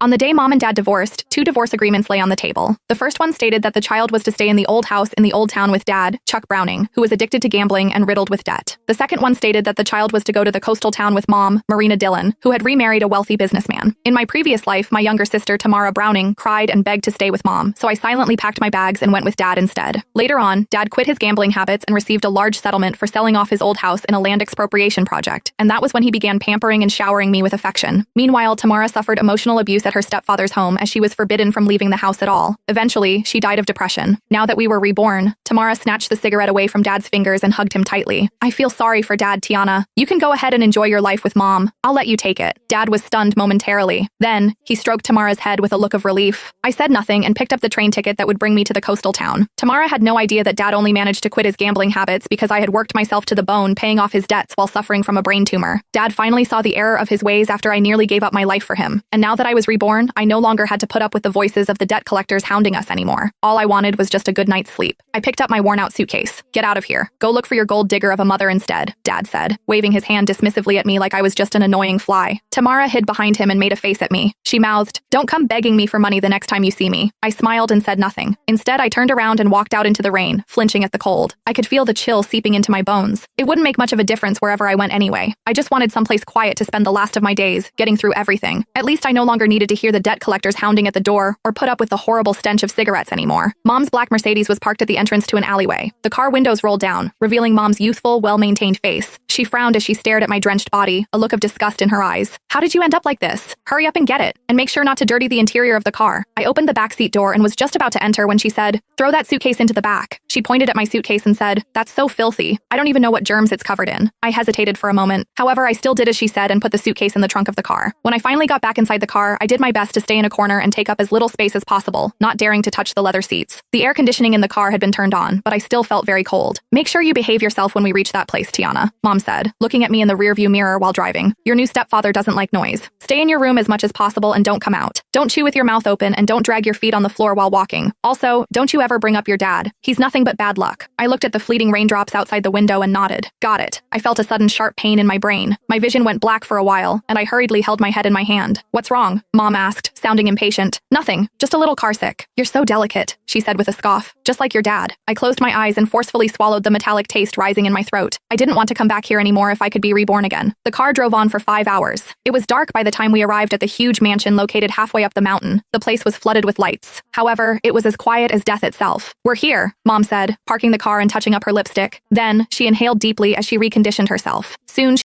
On the day Mom and Dad divorced, 2 divorce agreements lay on the table. The first one stated that the child was to stay in the old house in the old town with Dad, Chuck Browning, who was addicted to gambling and riddled with debt. The second one stated that the child was to go to the coastal town with Mom, Marina Dillon, who had remarried a wealthy businessman. In my previous life, my younger sister, Tamara Browning, cried and begged to stay with Mom, so I silently packed my bags and went with Dad instead. Later on, Dad quit his gambling habits and received a large settlement for selling off his old house in a land expropriation project, and that was when he began pampering and showering me with affection. Meanwhile, Tamara suffered emotional abuse at her stepfather's home as she was forbidden from leaving the house at all. Eventually, she died of depression. Now that we were reborn, Tamara snatched the cigarette away from Dad's fingers and hugged him tightly. I feel sorry for Dad, Tiana. You can go ahead and enjoy your life with Mom. I'll let you take it. Dad was stunned momentarily. Then, he stroked Tamara's head with a look of relief. I said nothing and picked up the train ticket that would bring me to the coastal town. Tamara had no idea that Dad only managed to quit his gambling habits because I had worked myself to the bone paying off his debts while suffering from a brain tumor. Dad finally saw the error of his ways after I nearly gave up my life for him. And now that I was reborn, I no longer had to put up with the voices of the debt collectors hounding us anymore. All I wanted was just a good night's sleep. I picked up my worn-out suitcase. Get out of here. Go look for your gold digger of a mother instead, Dad said, waving his hand dismissively at me like I was just an annoying fly. Tamara hid behind him and made a face at me. She mouthed, "Don't come begging me for money the next time you see me." I smiled and said nothing. Instead, I turned around and walked out into the rain, flinching at the cold. I could feel the chill seeping into my bones. It wouldn't make much of a difference wherever I went anyway. I just wanted someplace quiet to spend the last of my days, getting through everything. At least I no longer needed to hear the debt collectors hounding at the door or put up with the horrible stench of cigarettes anymore. Mom's black Mercedes was parked at the entrance to an alleyway. The car windows rolled down, revealing Mom's youthful, well-maintained face. She frowned as she stared at my drenched body, a look of disgust in her eyes. "How did you end up like this? Hurry up and get it, and make sure not to dirty the interior of the car." I opened the backseat door and was just about to enter when she said, "Throw that suitcase into the back." She pointed at my suitcase and said, "That's so filthy. I don't even know what germs it's covered in." I hesitated for a moment. However, I still did as she said and put the suitcase in the trunk of the car. When I finally got back inside the car, I did my best to stay in a corner and take up as little space as possible, not daring to touch the leather seats. The air conditioning in the car had been turned on, but I still felt very cold. "Make sure you behave yourself when we reach that place, Tiana," Mom said, looking at me in the rearview mirror while driving. "Your new stepfather doesn't like noise. Stay in your room as much as possible and don't come out. Don't chew with your mouth open and don't drag your feet on the floor while walking. Also, don't you ever bring up your dad. He's nothing but bad luck." I looked at the fleeting raindrops outside the window and nodded. Got it. I felt a sudden sharp pain in my brain. My vision went black for a while, and I hurriedly held my head in my hand. "What's wrong?" Mom asked, sounding impatient. "Nothing, just a little carsick." "You're so delicate," she said with a scoff. "Just like your dad." I closed my eyes and forcefully swallowed the metallic taste rising in my throat. I didn't want to come back here anymore if I could be reborn again. The car drove on for 5 hours. It was dark by the time we arrived at the huge mansion located halfway up the mountain. The place was flooded with lights. However, it was as quiet as death itself. "We're here," Mom said, parking the car and touching up her lipstick. Then, she inhaled deeply as she reconditioned herself. Soon,